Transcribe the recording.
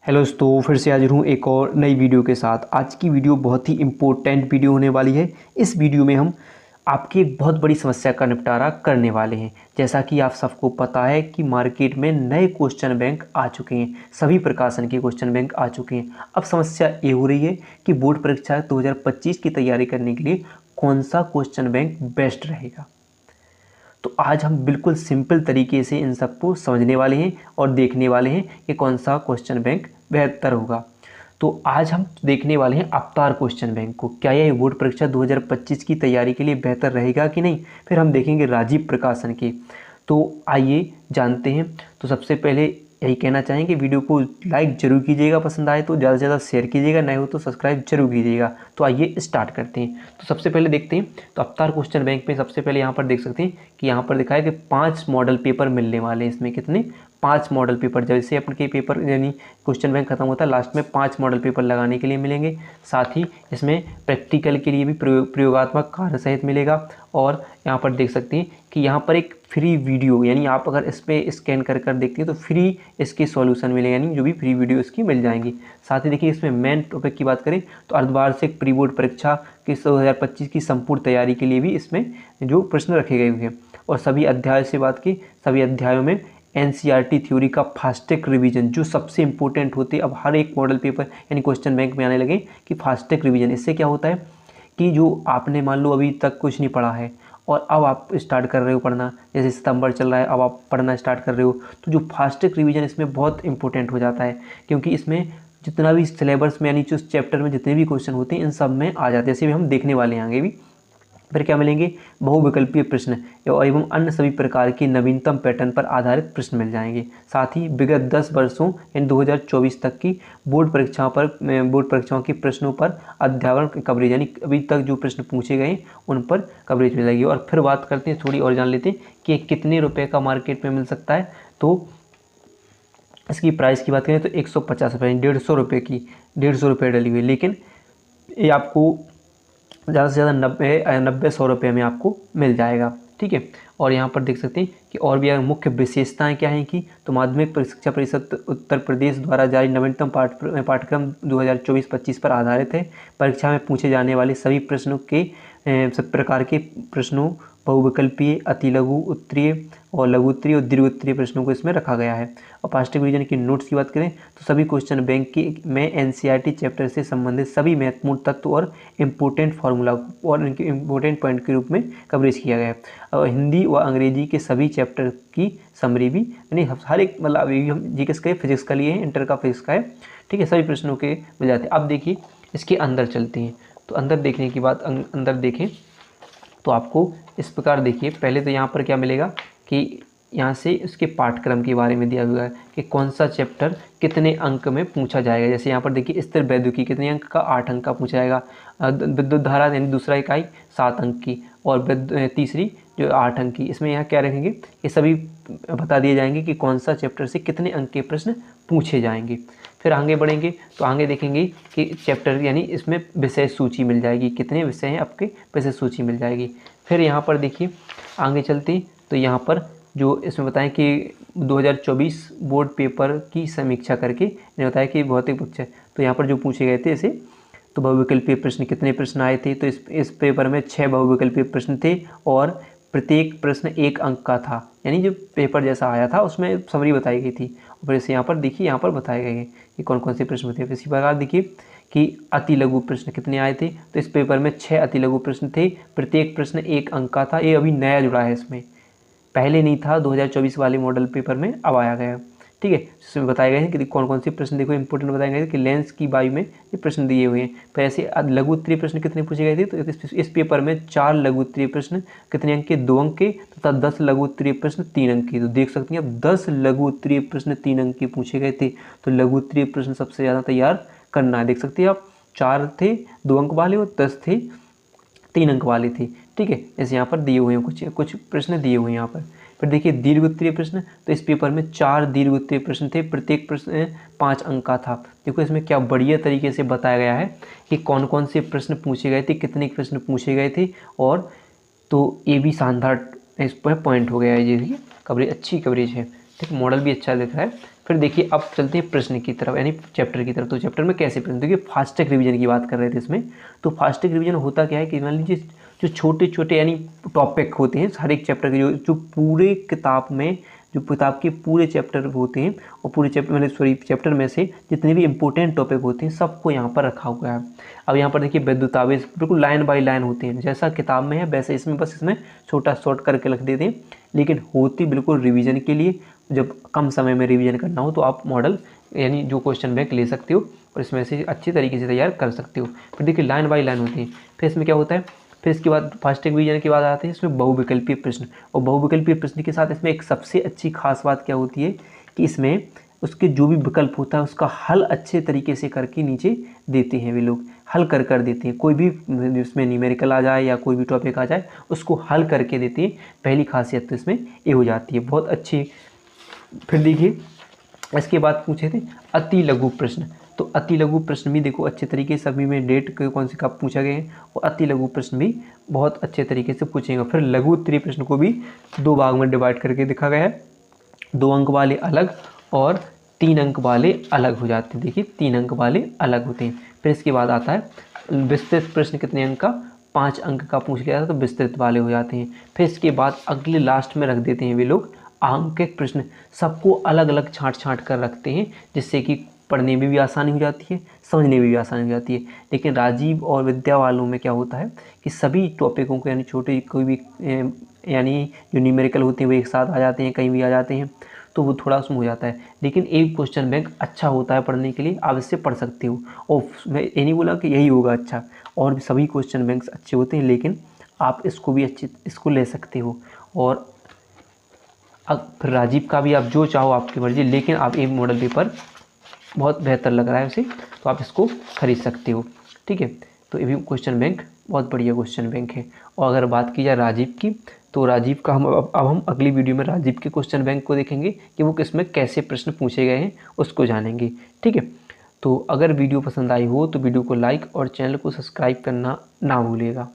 Hello दोस्तों, फिर से हाजिर हूँ एक और नई वीडियो के साथ। आज की वीडियो बहुत ही इम्पोर्टेंट वीडियो होने वाली है। इस वीडियो में हम आपकी एक बहुत बड़ी समस्या का निपटारा करने वाले हैं। जैसा कि आप सबको पता है कि मार्केट में नए क्वेश्चन बैंक आ चुके हैं, सभी प्रकाशन के क्वेश्चन बैंक आ चुके हैं। अब समस्या ये हो रही है कि बोर्ड परीक्षा 2025 की तैयारी करने के लिए कौन सा क्वेश्चन बैंक बेस्ट रहेगा। तो आज हम बिल्कुल सिंपल तरीके से इन सबको समझने वाले हैं और देखने वाले हैं कि कौन सा क्वेश्चन बैंक बेहतर होगा। तो आज हम देखने वाले हैं अवतार क्वेश्चन बैंक को। क्या यह बोर्ड परीक्षा 2025 की तैयारी के लिए बेहतर रहेगा कि नहीं। फिर हम देखेंगे राजीव प्रकाशन के। तो आइए जानते हैं। तो सबसे पहले यही कहना चाहेंगे, वीडियो को लाइक जरूर कीजिएगा, पसंद आए तो ज़्यादा से ज़्यादा शेयर कीजिएगा, नहीं हो तो सब्सक्राइब जरूर कीजिएगा। तो आइए स्टार्ट करते हैं। तो सबसे पहले देखते हैं। तो अवतार क्वेश्चन बैंक में सबसे पहले यहाँ पर देख सकते हैं कि यहाँ पर दिखा है कि 5 मॉडल पेपर मिलने वाले हैं। इसमें कितने 5 मॉडल पेपर, जैसे अपन के पेपर यानी क्वेश्चन बैंक खत्म होता है लास्ट में 5 मॉडल पेपर लगाने के लिए मिलेंगे। साथ ही इसमें प्रैक्टिकल के लिए भी प्रयोगात्मक कार्य सहित मिलेगा। और यहाँ पर देख सकते हैं कि यहाँ पर एक फ्री वीडियो, यानी आप अगर इस पर स्कैन कर देखते हैं तो फ्री इसके सॉल्यूशन मिलेगा, यानी जो भी फ्री वीडियो इसकी मिल जाएंगी। साथ ही देखिए इसमें मेन टॉपिक की बात करें तो अर्धवार्षिक प्री बोर्ड परीक्षा की 2025 की संपूर्ण तैयारी के लिए भी इसमें जो प्रश्न रखे गए हुए हैं। और सभी अध्याय से बात की, सभी अध्यायों में एनसीईआरटी थ्योरी का फास्टैग रिवीजन जो सबसे इंपॉर्टेंट होते अब हर एक मॉडल पेपर यानी क्वेश्चन बैंक में आने लगे कि फास्टैग रिवीजन। इससे क्या होता है कि जो आपने मान लो अभी तक कुछ नहीं पढ़ा है और अब आप स्टार्ट कर रहे हो पढ़ना, जैसे सितंबर चल रहा है अब आप पढ़ना स्टार्ट कर रहे हो, तो जो फास्टैग रिवीजन इसमें बहुत इंपॉर्टेंट हो जाता है। क्योंकि इसमें जितना भी सिलेबस में यानी जो चैप्टर में जितने भी क्वेश्चन होते हैं इन सब में आ जाते हैं। जैसे भी हम देखने वाले हैं आगे भी। फिर क्या मिलेंगे, बहुविकल्पीय प्रश्न एवं अन्य सभी प्रकार के नवीनतम पैटर्न पर आधारित प्रश्न मिल जाएंगे। साथ ही विगत 10 वर्षों यानी 2024 तक की बोर्ड परीक्षाओं के प्रश्नों पर अध्यापन कवरेज, यानी अभी तक जो प्रश्न पूछे गए उन पर कवरेज मिल जाएगी। और फिर बात करते हैं, थोड़ी और जान लेते हैं कि कितने रुपये का मार्केट में मिल सकता है। तो इसकी प्राइस की बात करें तो 150 रुपये, 150 रुपये डली हुई, लेकिन ये आपको ज़्यादा से ज़्यादा 90-100 रुपये में आपको मिल जाएगा। ठीक है। और यहाँ पर देख सकते हैं कि और भी मुख्य विशेषताएं क्या हैं कि तो माध्यमिक शिक्षा परिषद उत्तर प्रदेश द्वारा जारी नवीनतम पाठ्यक्रम 2024-25 पर आधारित है। परीक्षा में पूछे जाने वाले सभी प्रश्नों के सब प्रकार के प्रश्नों, बहुविकल्पीय, अति लघु उत्तरीय और लघु उत्तरीय और दीर्घ उत्तरीय प्रश्नों को इसमें रखा गया है। और फास्टैग रिवीजन की नोट्स की बात करें तो सभी क्वेश्चन बैंक की में एनसीईआरटी चैप्टर से संबंधित सभी महत्वपूर्ण तत्व और इम्पोर्टेंट फार्मूला और इनके इम्पोर्टेंट पॉइंट के रूप में कवरेज किया गया है। और हिंदी व अंग्रेजी के सभी चैप्टर की समरी भी, यानी हर एक, मतलब अभी हम जीएस का फिजिक्स का लिए हैं, इंटर का फिजिक्स का है। ठीक है, सभी प्रश्नों के मिल जाते हैं। अब देखिए इसके अंदर चलते हैं। तो अंदर देखने की बात, अंदर देखें तो आपको इस प्रकार देखिए, पहले तो यहाँ पर क्या मिलेगा कि यहाँ से इसके पाठ्यक्रम के बारे में दिया हुआ है कि कौन सा चैप्टर कितने अंक में पूछा जाएगा। जैसे यहाँ पर देखिए स्थिर वैद्युति कितने अंक का, 8 अंक का पूछा जाएगा। विद्युत धारा यानी दूसरा इकाई 7 अंक की, और तीसरी जो 8 अंक की। इसमें यहाँ क्या रखेंगे, ये सभी बता दिए जाएंगे कि कौन सा चैप्टर से कितने अंक के प्रश्न पूछे जाएंगे। फिर आगे बढ़ेंगे तो आगे देखेंगे कि चैप्टर यानी इसमें विषय सूची मिल जाएगी, कितने विषय हैं आपके, विषय सूची मिल जाएगी। फिर यहाँ पर देखिए आगे चलते तो यहाँ पर जो इसमें बताएं कि 2024 बोर्ड पेपर की समीक्षा करके इन्हें बताया कि भौतिक पक्ष है। तो यहाँ पर जो पूछे गए थे ऐसे, तो बहुविकल्पीय प्रश्न कितने प्रश्न आए थे, तो इस पेपर में 6 बहुविकल्पीय प्रश्न थे और प्रत्येक प्रश्न 1 अंक का था। यानी जो पेपर जैसा आया था उसमें समरी बताई गई थी। और फिर इसे यहाँ पर देखिए, यहाँ पर बताए गए हैं कि कौन कौन से प्रश्न थे। इसी प्रकार देखिए कि अति लघु प्रश्न कितने आए थे, तो इस पेपर में 6 अति लघु प्रश्न थे, प्रत्येक प्रश्न 1 अंक का था। ये अभी नया जुड़ा है, इसमें पहले नहीं था, 2024 वाले मॉडल पेपर में अब आया गया है। ठीक है, जिसमें बताए गए हैं कि कौन कौन से प्रश्न, देखो इंपॉर्टेंट बताए गए हैं कि लेंस की वायु में ये प्रश्न दिए हुए हैं। फिर ऐसे लघु उत्तरीय प्रश्न कितने पूछे गए थे, तो इस पेपर में 4 लघु उत्तरीय प्रश्न कितने अंक के, 2 अंक के, तथा 10 लघु उत्तरीय प्रश्न 3 अंक के। तो देख सकते हैं अब 10 लघु उत्तरीय प्रश्न 3 अंक के पूछे गए थे। तो लघु उत्तरीय प्रश्न सबसे ज़्यादा तैयार करना है। देख सकते हैं आप, 4 थे 2 अंक वाले और 10 थे 3 अंक वाले थे। ठीक है, जैसे यहाँ पर दिए हुए हैं कुछ प्रश्न दिए हुए हैं यहाँ पर। फिर देखिए दीर्घ उत्तरीय प्रश्न, तो इस पेपर में 4 दीर्घ उत्तरीय प्रश्न थे, प्रत्येक प्रश्न 5 अंक का था। देखो इसमें क्या बढ़िया तरीके से बताया गया है कि कौन कौन से प्रश्न पूछे गए थे, कितने प्रश्न पूछे गए थे। और तो ये भी शानदार इस पर पॉइंट हो गया है, ये कवरेज, अच्छी कवरेज है। ठीक, मॉडल भी अच्छा दिख रहा है। फिर देखिए अब चलते हैं प्रश्न की तरफ यानी चैप्टर की तरफ। तो चैप्टर में कैसे प्रश्न, देखिए फास्ट ट्रैक रिवीजन की बात कर रहे थे इसमें। तो फास्ट ट्रैक रिवीजन होता क्या है कि मान लीजिए जो छोटे छोटे यानी टॉपिक होते हैं हर एक चैप्टर के, जो पूरे किताब में, जो किताब के पूरे चैप्टर होते हैं और पूरे चैप्टर मतलब सॉरी चैप्टर में से जितने भी इंपॉर्टेंट टॉपिक होते हैं सबको यहाँ पर रखा हुआ है। अब यहाँ पर देखिए विद्युतावेश बिल्कुल लाइन बाय लाइन होते हैं, जैसा किताब में है वैसे इसमें, बस इसमें छोटा शॉर्ट करके रख देते हैं, लेकिन होती बिल्कुल रिवीजन के लिए। जब कम समय में रिवीजन करना हो तो आप मॉडल यानी जो क्वेश्चन बैंक ले सकते हो और इसमें से अच्छी तरीके से तैयार कर सकते हो। फिर देखिए लाइन बाय लाइन होती है। फिर इसमें क्या होता है, फिर इसके बाद फास्ट ट्रैक रिवीजन के बाद आते हैं इसमें बहुविकल्पीय प्रश्न। और बहुविकल्पीय प्रश्न के साथ इसमें एक सबसे अच्छी खास बात क्या होती है कि इसमें उसके जो भी विकल्प होता है उसका हल अच्छे तरीके से करके नीचे देते हैं, वे लोग हल कर देते हैं। कोई भी इसमें न्यूमेरिकल आ जाए या कोई भी टॉपिक आ जाए उसको हल करके देते हैं। पहली खासियत तो इसमें ये हो जाती है, बहुत अच्छी। फिर देखिए इसके बाद पूछे थे अति लघु प्रश्न। तो अति लघु प्रश्न भी देखो अच्छे तरीके से सभी में डेट के कौन से कब पूछा गए हैं, और अति लघु प्रश्न भी बहुत अच्छे तरीके से पूछेंगे। फिर लघु उत्तरीय प्रश्न को भी 2 भाग में डिवाइड करके दिखा गया है, 2 अंक वाले अलग और 3 अंक वाले अलग हो जाते हैं। देखिए 3 अंक वाले अलग होते हैं। फिर इसके बाद आता है विस्तृत प्रश्न, कितने अंक का, 5 अंक का पूछ लिया था तो विस्तृत वाले हो जाते हैं। फिर इसके बाद अगले लास्ट में रख देते हैं वे लोग आंकिक प्रश्न, सबको अलग अलग छांट कर रखते हैं, जिससे कि पढ़ने में भी आसानी हो जाती है, समझने में भी आसानी हो जाती है। लेकिन राजीव और विद्या वालों में क्या होता है कि सभी टॉपिकों को यानी छोटे कोई भी यानी जो न्यूमेरिकल होते हैं वो एक साथ आ जाते हैं, कहीं भी आ जाते हैं, तो वो थोड़ा उसमें हो जाता है। लेकिन एक क्वेश्चन बैंक अच्छा होता है पढ़ने के लिए, आप इससे पढ़ सकते हो। और मैं ये नहीं बोला कि यही होगा अच्छा, और भी सभी क्वेश्चन बैंक्स अच्छे होते हैं, लेकिन आप इसको भी इसको ले सकते हो। और अब फिर राजीव का भी आप जो चाहो आपकी मर्जी, लेकिन आप एक मॉडल पेपर बहुत बेहतर लग रहा है उसे, तो आप इसको खरीद सकते हो। ठीक है, तो ये भी क्वेश्चन बैंक बहुत बढ़िया क्वेश्चन बैंक है। और अगर बात की जाए राजीव की, तो राजीव का हम अगली वीडियो में राजीव के क्वेश्चन बैंक को देखेंगे कि वो किसमें कैसे प्रश्न पूछे गए हैं, उसको जानेंगे। ठीक है, तो अगर वीडियो पसंद आई हो तो वीडियो को लाइक और चैनल को सब्सक्राइब करना ना भूलिएगा।